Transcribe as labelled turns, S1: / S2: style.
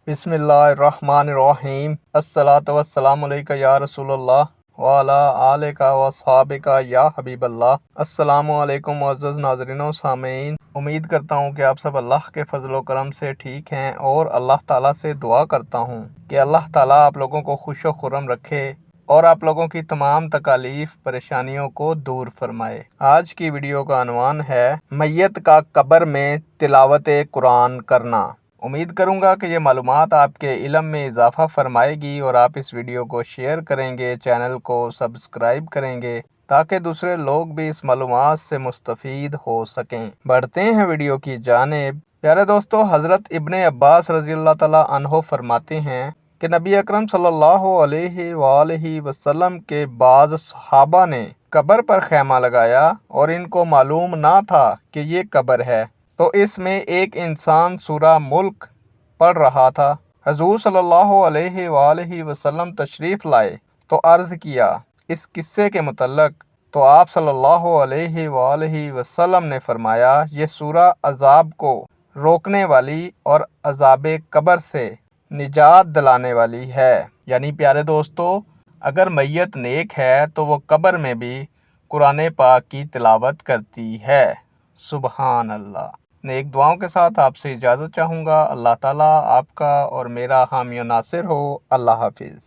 S1: बिस्मिल्लाहिर्रहमानिर्रहीम। अस्सलातु वस्सलामु अलैका या रसूल अल्लाह व अला आलिका व अस्हाबिका या हबीब अल्लाह। अस्सलामु अलैकुम मुअज़्ज़ज़ नाज़रीन व सामीन। उम्मीद करता हूँ कि आप सब अल्लाह के फजल व करम से ठीक हैं और अल्लाह ताला से दुआ करता हूँ कि अल्लाह ताला आप लोगों को खुश व खुर्रम रखे और आप लोगों की तमाम तकालीफ परेशानियों को दूर फरमाए। आज की वीडियो का अनवान है मैयत का कब्र में तिलावत कुरान करना। उम्मीद करूंगा कि ये मालूमात आपके इल्म में इजाफ़ा फरमाएगी और आप इस वीडियो को शेयर करेंगे, चैनल को सब्सक्राइब करेंगे ताकि दूसरे लोग भी इस मालूमात से मुस्तफ़ीद हो सकें। बढ़ते हैं वीडियो की जानिब। प्यारे दोस्तों, हज़रत इब्ने अब्बास रज़ियल्लाहु तआला अन्हो फरमाते हैं कि नबी अकरम सल्लल्लाहु अलैहि वसल्लम के बाज़ सहाबा ने कब्र पर खैमा लगाया और इनको मालूम ना था कि ये कब्र है, तो इसमें एक इंसान सूरा मुल्क पढ़ रहा था। हजूर सल्लल्लाहु अलैहि वसल्लम तशरीफ़ लाए तो अर्ज़ किया इस किस्से के मुतल्लक, तो आप सल्लल्लाहु अलैहि वसल्लम ने फरमाया ये सूरा अजाब को रोकने वाली और अजाब कब्र से निजात दिलाने वाली है। यानी प्यारे दोस्तों, अगर मैयत नेक है तो वो कब्र में भी कुरान पाक की तिलावत करती है। सुबहान अल्लाह। नेक दुआओं के साथ आपसे इजाज़त चाहूँगा। अल्लाह ताला आपका और मेरा हामी नासिर हो। अल्लाह हाफिज़।